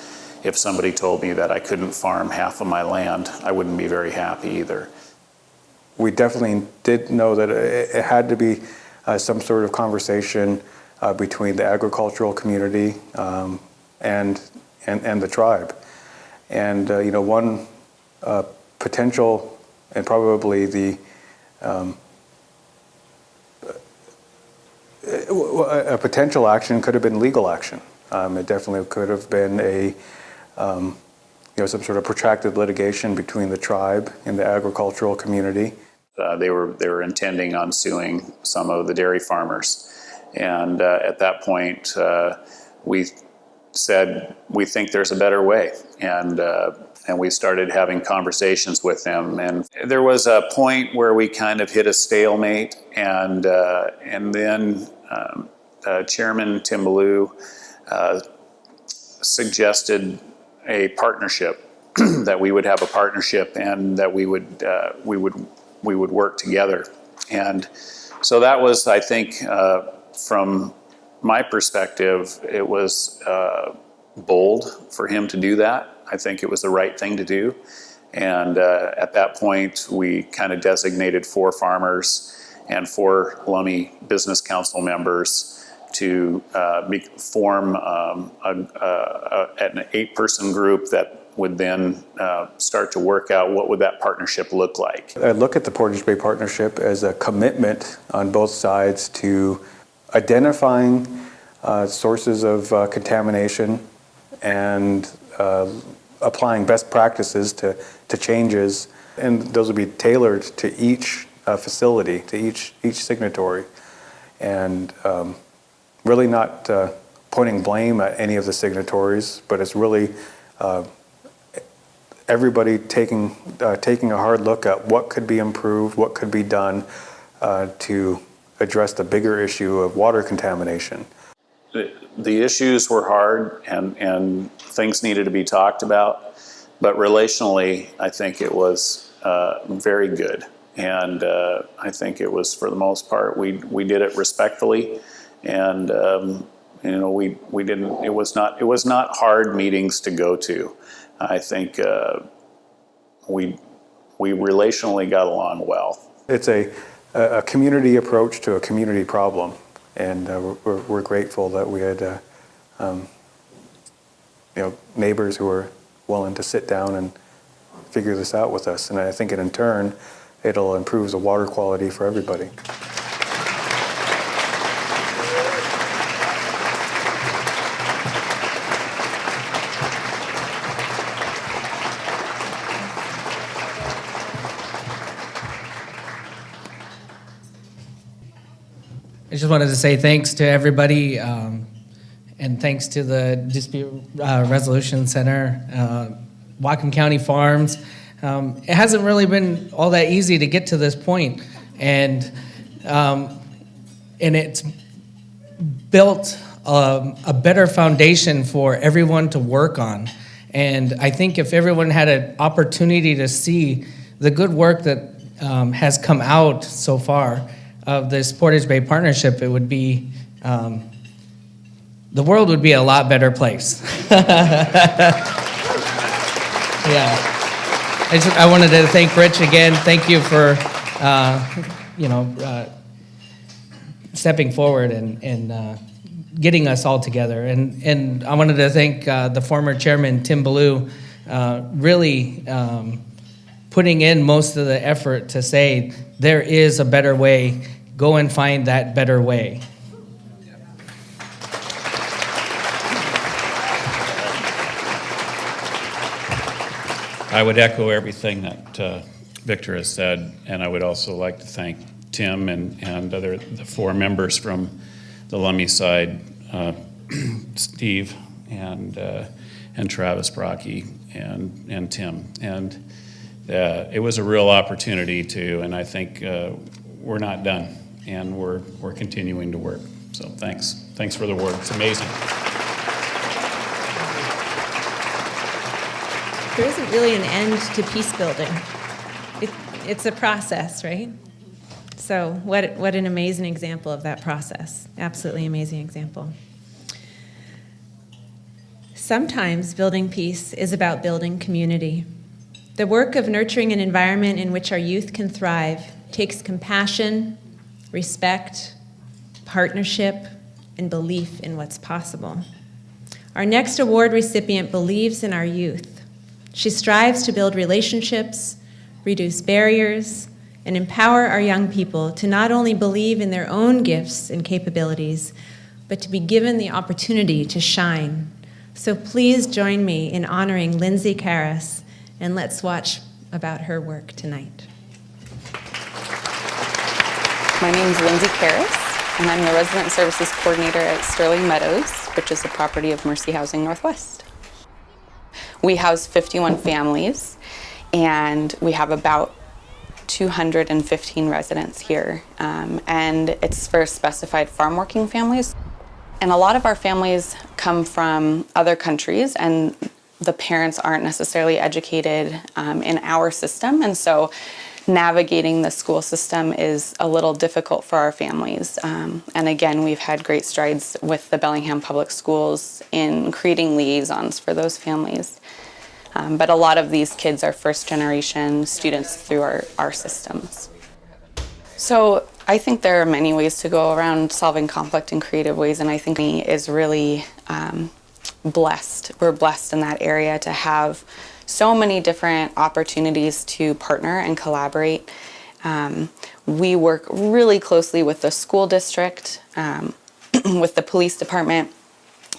if somebody told me that I couldn't farm half of my land, I wouldn't be very happy either. We definitely did know that it had to be some sort of conversation between the agricultural community and the tribe. And one potential, and probably a potential action could have been legal action. It definitely could have been some sort of protracted litigation between the tribe and the agricultural community. They were intending on suing some of the dairy farmers. And at that point, we said, we think there's a better way. And we started having conversations with them. And there was a point where we kind of hit a stalemate. And then Chairman Tim Ballou suggested a partnership, that we would have a partnership and that we would work together. And so that was, I think, from my perspective, it was bold for him to do that. I think it was the right thing to do. And at that point, we kind of designated 4 farmers and 4 Lummi Business Council members to form an 8-person group that would then start to work out what would that partnership look like. I look at the Portage Bay Partnership as a commitment on both sides to identifying sources of contamination and applying best practices to changes, and those will be tailored to each facility, to each signatory, and really not pointing blame at any of the signatories, but it's really everybody taking a hard look at what could be improved, what could be done to address the bigger issue of water contamination. The issues were hard, and things needed to be talked about, but relationally, I think it was very good. And I think it was, for the most part, we did it respectfully, and we didn't. It was not hard meetings to go to. I think we relationally got along well. It's a community approach to a community problem, and we're grateful that we had neighbors who were willing to sit down and figure this out with us. And I think in turn, it'll improve the water quality for everybody. I just wanted to say thanks to everybody, and thanks to the Dispute Resolution Center, Whatcom County Farms. It hasn't really been all that easy to get to this point, and it's built a better foundation for everyone to work on. And I think if everyone had an opportunity to see the good work that has come out so far of this Portage Bay Partnership, it would be, the world would be a lot better place. Yeah. I wanted to thank Rich again. Thank you for, stepping forward and getting us all together. And I wanted to thank the former chairman, Tim Ballou, really putting in most of the effort to say there is a better way. Go and find that better way. I would echo everything that Victor has said, and I would also like to thank Tim and the four members from the Lummi side, Steve and Travis Brocky and Tim. And it was a real opportunity too, and I think we're not done, and we're continuing to work. So thanks for the award. It's amazing. There isn't really an end to peace building. It's a process, right? So what an amazing example of that process. Absolutely amazing example. Sometimes building peace is about building community. The work of nurturing an environment in which our youth can thrive takes compassion, respect, partnership, and belief in what's possible. Our next award recipient believes in our youth. She strives to build relationships, reduce barriers, and empower our young people to not only believe in their own gifts and capabilities, but to be given the opportunity to shine. So please join me in honoring Lindsey Karras, and let's watch about her work tonight. My name is Lindsey Karras, and I'm the Resident Services Coordinator at Sterling Meadows, which is a property of Mercy Housing Northwest. We house 51 families, and we have about 215 residents here, and it's for specified farm working families. And a lot of our families come from other countries, and the parents aren't necessarily educated in our system, and so navigating the school system is a little difficult for our families. And again, we've had great strides with the Bellingham Public Schools in creating liaisons for those families. But a lot of these kids are first-generation students through our systems. So I think there are many ways to go around solving conflict in creative ways, and I think me is really blessed. We're blessed in that area to have so many different opportunities to partner and collaborate. We work really closely with the school district, with the police department,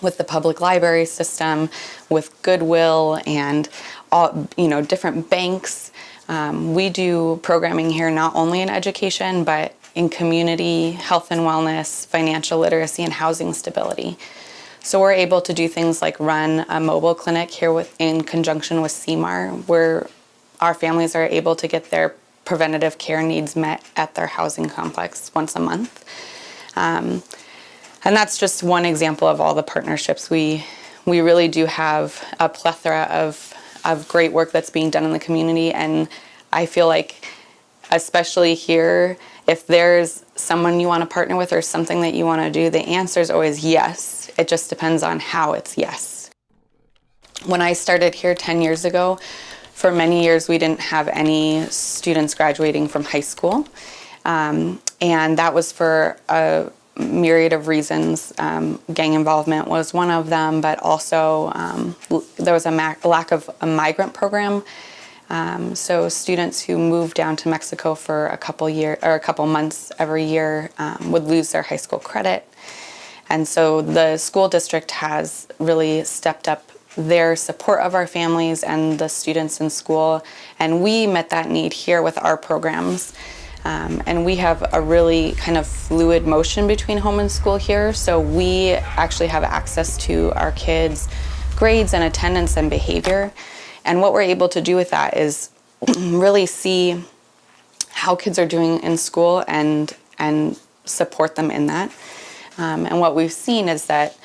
with the public library system, with Goodwill, and all, different banks. We do programming here not only in education, but in community, health and wellness, financial literacy, and housing stability. So we're able to do things like run a mobile clinic here in conjunction with CMAR, where our families are able to get their preventative care needs met at their housing complex once a month. And that's just one example of all the partnerships. We really do have a plethora of great work that's being done in the community, and I feel like, especially here, if there's someone you want to partner with or something that you want to do, the answer is always yes. It just depends on how it's yes. When I started here 10 years ago, for many years we didn't have any students graduating from high school, and that was for a myriad of reasons. Gang involvement was one of them, but also there was a lack of a migrant program. So students who moved down to Mexico for a couple months every year would lose their high school credit. And so the school district has really stepped up their support of our families and the students in school, and we met that need here with our programs. And we have a really kind of fluid motion between home and school here, so we actually have access to our kids' grades and attendance and behavior. And what we're able to do with that is really see how kids are doing in school and support them in that. And what we've seen is that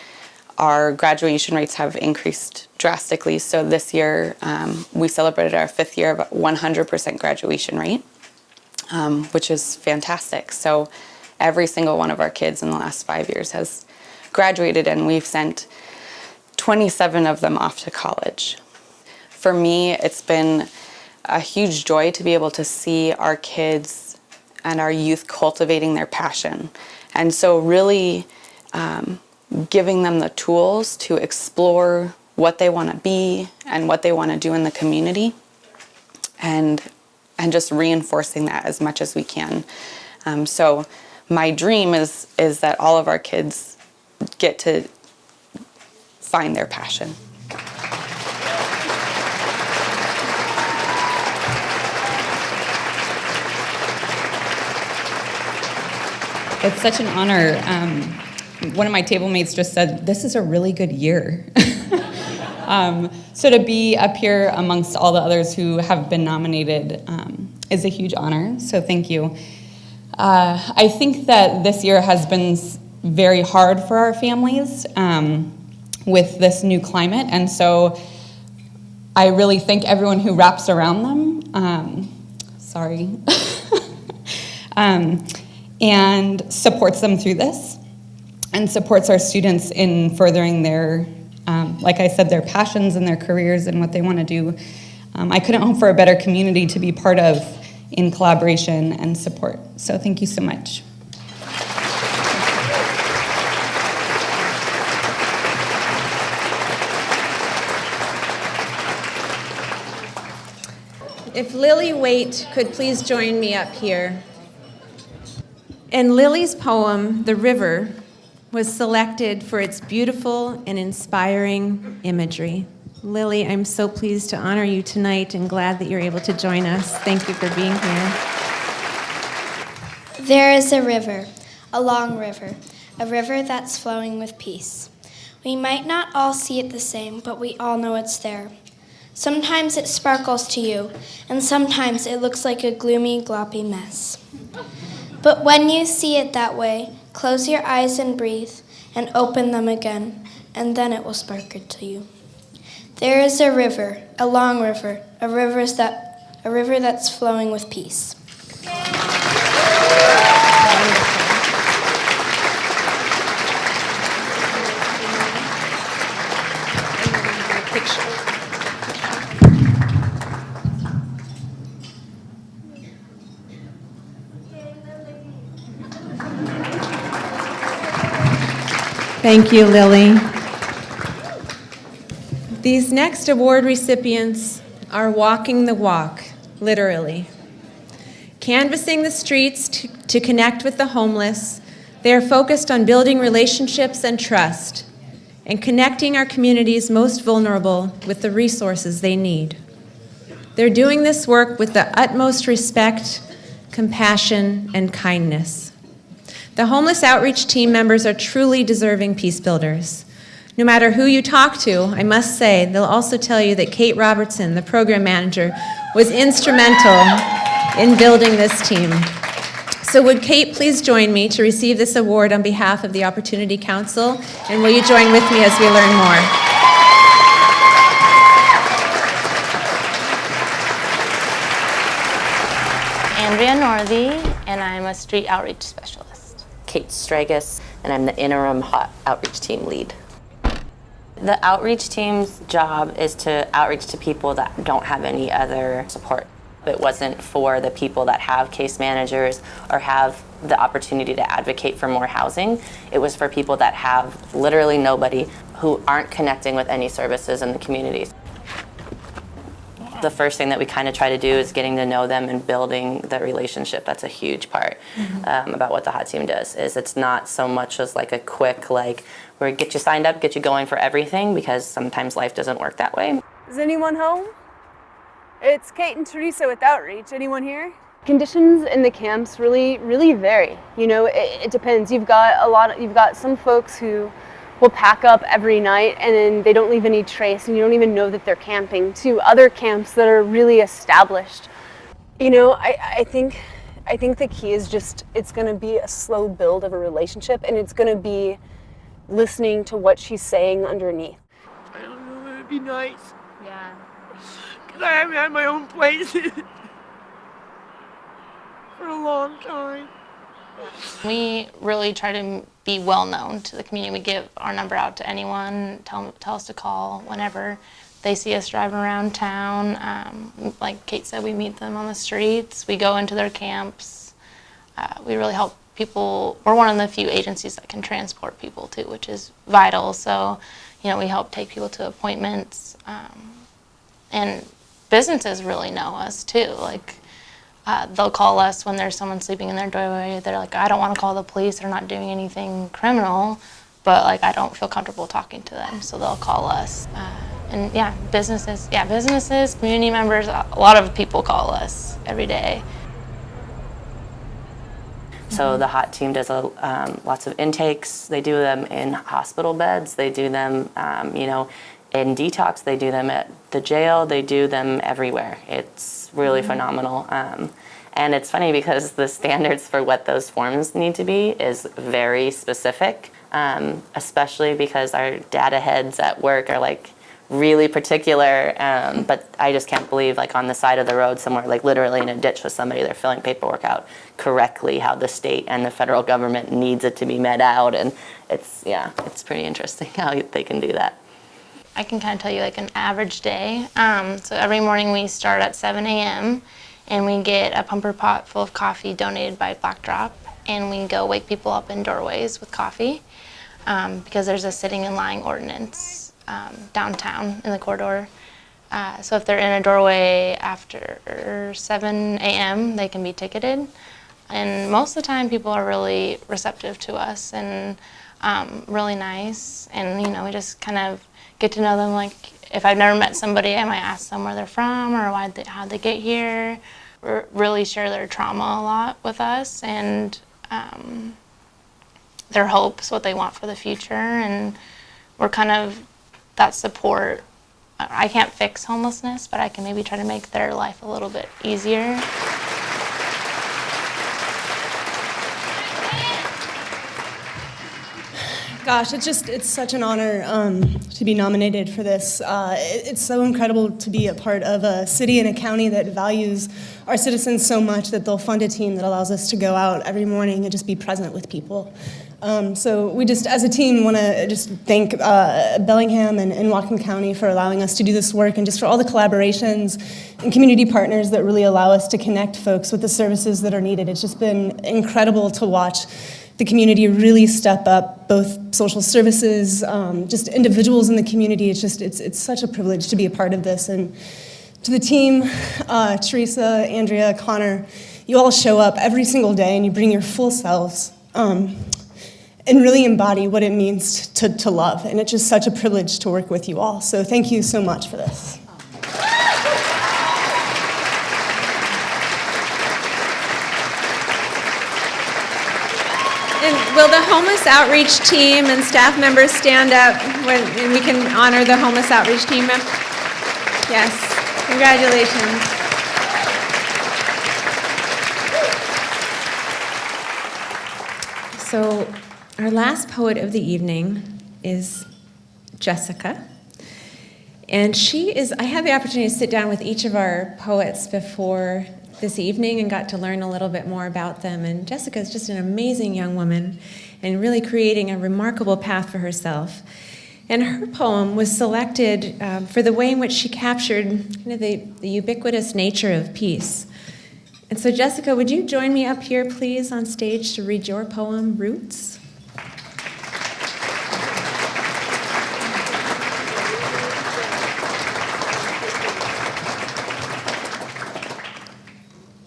our graduation rates have increased drastically. So this year, we celebrated our 5th year of 100% graduation rate, which is fantastic. So every single one of our kids in the last 5 years has graduated, and we've sent 27 of them off to college. For me, it's been a huge joy to be able to see our kids and our youth cultivating their passion. And so really giving them the tools to explore what they want to be and what they want to do in the community, and just reinforcing that as much as we can. So my dream is that all of our kids get to find their passion. It's such an honor. One of my table mates just said, this is a really good year. So to be up here amongst all the others who have been nominated is a huge honor, so thank you. I think that this year has been very hard for our families with this new climate, and so I really thank everyone who wraps around them. And supports them through this, and supports our students in furthering their, like I said, their passions and their careers and what they want to do. I couldn't hope for a better community to be part of in collaboration and support. So thank you so much. If Lily Waite could please join me up here. And Lily's poem, The River, was selected for its beautiful and inspiring imagery. Lily, I'm so pleased to honor you tonight and glad that you're able to join us. Thank you for being here. There is a river, a long river, a river that's flowing with peace. We might not all see it the same, but we all know it's there. Sometimes it sparkles to you, and sometimes it looks like a gloomy, gloppy mess. But when you see it that way, close your eyes and breathe, and open them again, and then it will sparkle to you. There is a river, a long river, a river that's flowing with peace. Thank you, Lily. These next award recipients are walking the walk, literally. Canvassing the streets to connect with the homeless, they are focused on building relationships and trust, and connecting our community's most vulnerable with the resources they need. They're doing this work with the utmost respect, compassion, and kindness. The homeless outreach team members are truly deserving peace builders. No matter who you talk to, I must say, they'll also tell you that Kate Robertson, the program manager, was instrumental in building this team. So would Kate please join me to receive this award on behalf of the Opportunity Council, and will you join with me as we learn more? Andrea Northey, and I'm a street outreach specialist. Kate Stragus, and I'm the interim outreach team lead. The outreach team's job is to outreach to people that don't have any other support. It wasn't for the people that have case managers or have the opportunity to advocate for more housing. It was for people that have literally nobody, who aren't connecting with any services in the communities. The first thing that we kind of try to do is getting to know them and building the relationship. That's a huge part about what the hot team does. Is it's not so much as like a quick, like, where we get you signed up, get you going for everything, because sometimes life doesn't work that way. Is anyone home? It's Kate and Teresa with Outreach. Anyone here? Conditions in the camps really vary. You know, it depends. You've got some folks who will pack up every night and then they don't leave any trace, and you don't even know that they're camping, to other camps that are really established. You know, I think the key is just, it's going to be a slow build of a relationship, and it's going to be listening to what she's saying underneath. I don't know, it'd be nice. Yeah. Because I haven't had my own place for a long time. We really try to be well known to the community. We give our number out to anyone, tell us to call whenever they see us driving around town. Like Kate said, we meet them on the streets. We go into their camps. We really help people. We're one of the few agencies that can transport people too, which is vital. So, we help take people to appointments. And businesses really know us too. Like, they'll call us when there's someone sleeping in their doorway. They're like, I don't want to call the police. They're not doing anything criminal, but like I don't feel comfortable talking to them, so they'll call us. And businesses, community members, a lot of people call us every day. So the HOT team does lots of intakes. They do them in hospital beds. They do them, in detox. They do them at the jail. They do them everywhere. It's really phenomenal. And it's funny because the standards for what those forms need to be is very specific, especially because our data heads at work are like really particular. But I just can't believe, like on the side of the road somewhere, like literally in a ditch with somebody, they're filling paperwork out correctly how the state and the federal government needs it to be met out. And it's pretty interesting how they can do that. I can kind of tell you like an average day. So every morning we start at 7 a.m. and we get a pumper pot full of coffee donated by Black Drop, and we go wake people up in doorways with coffee because there's a sitting and lying ordinance downtown in the corridor. So if they're in a doorway after 7 a.m., they can be ticketed. And most of the time people are really receptive to us and really nice. And, we just kind of get to know them. Like, if I've never met somebody, I might ask them where they're from or how'd they get here. Really share their trauma a lot with us and their hopes, what they want for the future. And we're kind of that support. I can't fix homelessness, but I can maybe try to make their life a little bit easier. Gosh, it's such an honor to be nominated for this. It's so incredible to be a part of a city and a county that values our citizens so much that they'll fund a team that allows us to go out every morning and just be present with people. So we just, as a team, want to just thank Bellingham and Whatcom County for allowing us to do this work, and just for all the collaborations and community partners that really allow us to connect folks with the services that are needed. It's just been incredible to watch the community really step up, both social services, just individuals in the community. It's such a privilege to be a part of this. And to the team, Teresa, Andrea, Connor, you all show up every single day and you bring your full selves and really embody what it means to love. And it's just such a privilege to work with you all. So thank you so much for this. And will the homeless outreach team and staff members stand up and we can honor the homeless outreach team? Yes, congratulations. So our last poet of the evening is Jessica. And I had the opportunity to sit down with each of our poets before this evening and got to learn a little bit more about them. And Jessica is just an amazing young woman and really creating a remarkable path for herself. And her poem was selected for the way in which she captured the ubiquitous nature of peace. And so Jessica, would you join me up here, please, on stage to read your poem, Roots?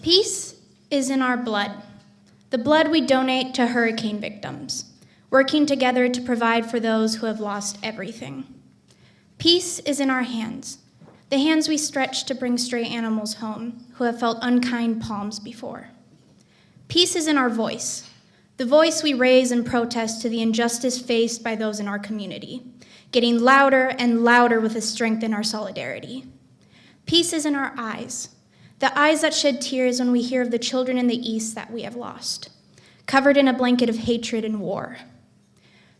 Peace is in our blood, the blood we donate to hurricane victims, working together to provide for those who have lost everything. Peace is in our hands, the hands we stretch to bring stray animals home who have felt unkind palms before. Peace is in our voice, the voice we raise in protest to the injustice faced by those in our community, getting louder and louder with the strength in our solidarity. Peace is in our eyes, the eyes that shed tears when we hear of the children in the East that we have lost, covered in a blanket of hatred and war.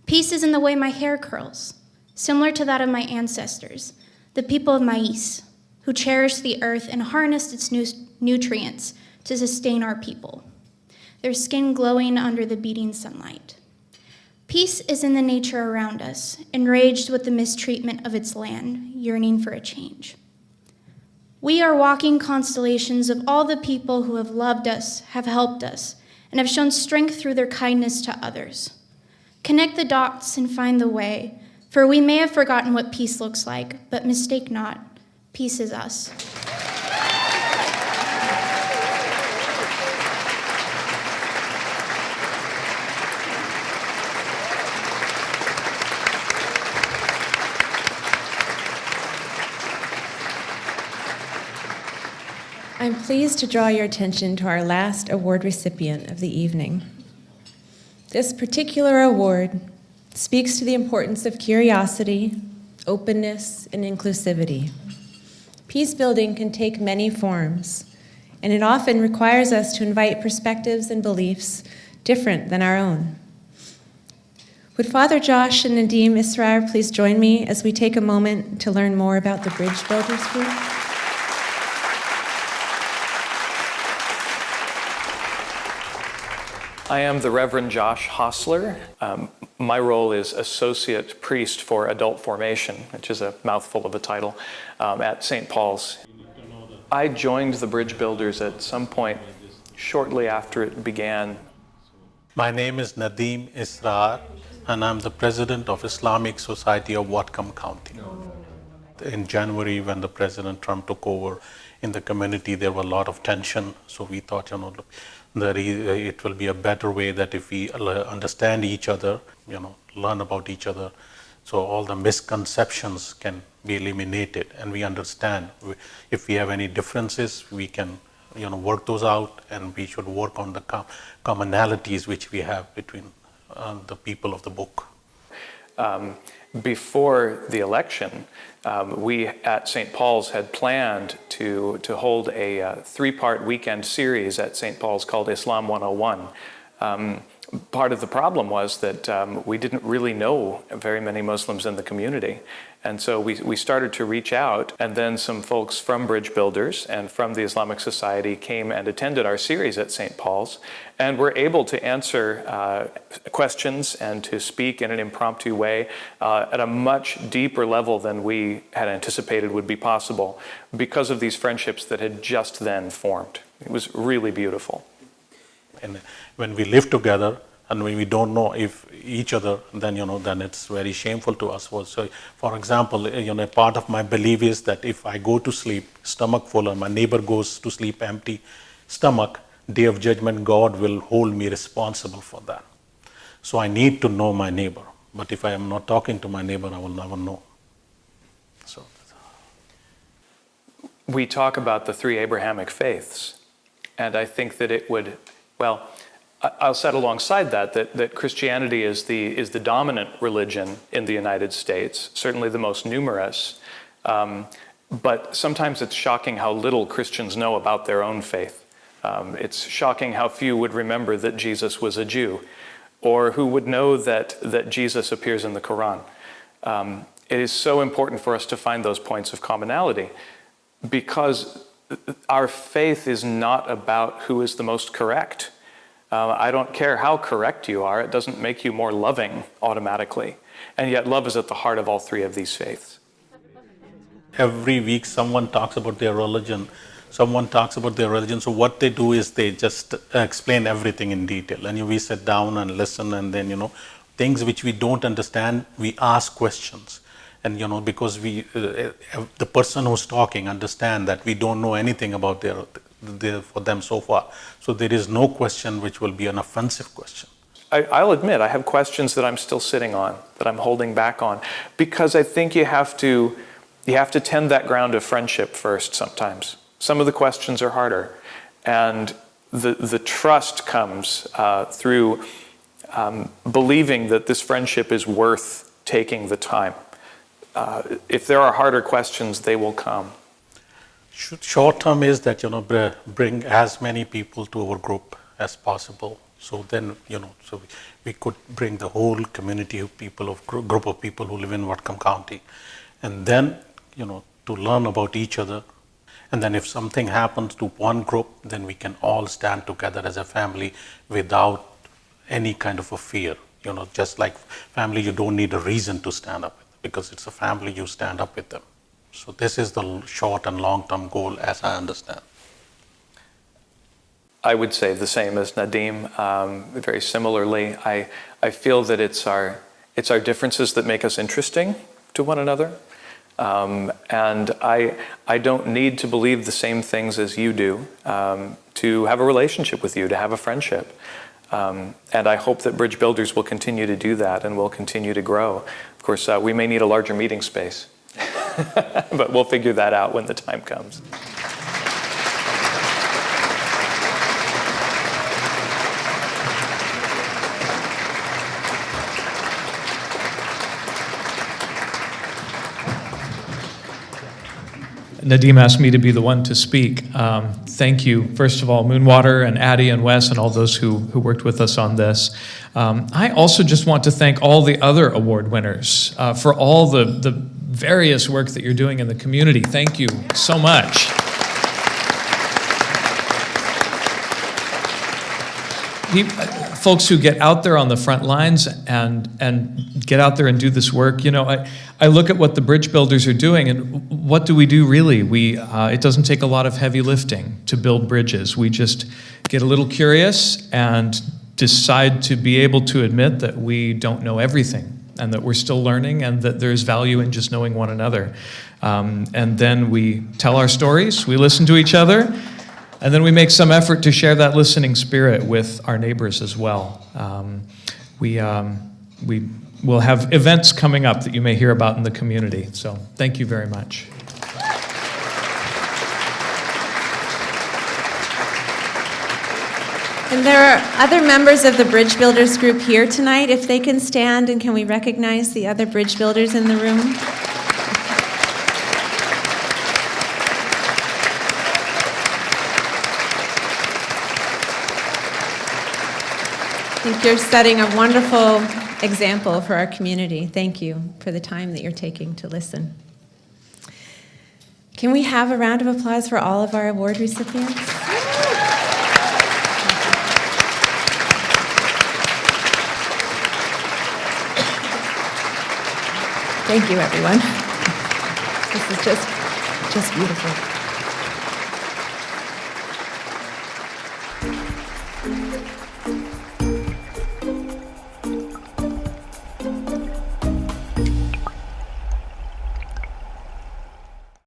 Peace is in the way my hair curls, similar to that of my ancestors, the people of Mais, who cherished the earth and harnessed its nutrients to sustain our people, their skin glowing under the beating sunlight. Peace is in the nature around us, enraged with the mistreatment of its land, yearning for a change. We are walking constellations of all the people who have loved us, have helped us, and have shown strength through their kindness to others. Connect the dots and find the way, for we may have forgotten what peace looks like, but mistake not, peace is us. I'm pleased to draw your attention to our last award recipient of the evening. This particular award speaks to the importance of curiosity, openness, and inclusivity. Peace building can take many forms, and it often requires us to invite perspectives and beliefs different than our own. Would Father Josh and Nadim Israr please join me as we take a moment to learn more about the Bridge Builders Group? I am the Reverend Josh Hostler. My role is Associate Priest for Adult Formation, which is a mouthful of a title, at St. Paul's. I joined the Bridge Builders at some point shortly after it began. My name is Nadim Israr, and I'm the President of Islamic Society of Whatcom County. In January, when the President Trump took over in the community, there was a lot of tension, so we thought, look, it will be a better way that if we understand each other, learn about each other, so all the misconceptions can be eliminated, and we understand if we have any differences, we can work those out, and we should work on the commonalities which we have between the people of the book. Before the election, we at St. Paul's had planned to hold a three-part weekend series at St. Paul's called Islam 101. Part of the problem was that we didn't really know very many Muslims in the community. And so we started to reach out, and then some folks from Bridge Builders and from the Islamic Society came and attended our series at St. Paul's, and were able to answer questions and to speak in an impromptu way at a much deeper level than we had anticipated would be possible because of these friendships that had just then formed. It was really beautiful. And when we live together and when we don't know if each other, then then it's very shameful to us. So, for example, a part of my belief is that if I go to sleep stomach full and my neighbor goes to sleep empty stomach, Day of Judgment, God will hold me responsible for that. So I need to know my neighbor. But if I am not talking to my neighbor, I will never know. So we talk about the three Abrahamic faiths, and I think that it would, well, I'll set alongside that Christianity is the dominant religion in the United States, certainly the most numerous, but sometimes it's shocking how little Christians know about their own faith. It's shocking how few would remember that Jesus was a Jew, or who would know that Jesus appears in the Quran. It is so important for us to find those points of commonality, because our faith is not about who is the most correct. I don't care how correct you are, it doesn't make you more loving automatically. And yet love is at the heart of all three of these faiths. every week someone talks about their religion. So what they do is they just explain everything in detail. And we sit down and listen, and then, things which we don't understand, we ask questions. And, because the person who's talking understand that we don't know anything about for them so far. So there is no question which will be an offensive question. I'll admit, I have questions that I'm still sitting on, that I'm holding back on, because I think you have to tend that ground of friendship first sometimes. Some of the questions are harder, and the trust comes through believing that this friendship is worth taking the time. If there are harder questions, they will come. Short term is that, bring as many people to our group as possible. So then, so we could bring the whole community of people, group of people who live in Whatcom County, and then, to learn about each other. And then if something happens to one group, then we can all stand together as a family without any kind of a fear. Just like family, you don't need a reason to stand up with, because it's a family, you stand up with them. So this is the short and long-term goal, as I understand. I would say the same as Nadim. Very similarly, I feel that it's our differences that make us interesting to one another. And I don't need to believe the same things as you do to have a relationship with you, to have a friendship. And I hope that Bridge Builders will continue to do that and will continue to grow. Of course, we may need a larger meeting space, but we'll figure that out when the time comes. Nadim asked me to be the one to speak. Thank you, first of all, Moonwater and Addie and Wes and all those who worked with us on this. I also just want to thank all the other award winners for all the various work that you're doing in the community. Thank you so much. Folks who get out there on the front lines and get out there and do this work, I look at what the bridge builders are doing, and what do we do really? It doesn't take a lot of heavy lifting to build bridges. We just get a little curious and decide to be able to admit that we don't know everything and that we're still learning and that there's value in just knowing one another. And then we tell our stories, we listen to each other, and then we make some effort to share that listening spirit with our neighbors as well. We will have events coming up that you may hear about in the community. So thank you very much. And there are other members of the Bridge Builders group here tonight. If they can stand, and can we recognize the other bridge builders in the room? I think you're setting a wonderful example for our community. Thank you for the time that you're taking to listen. Can we have a round of applause for all of our award recipients? Thank you, everyone. This is just beautiful.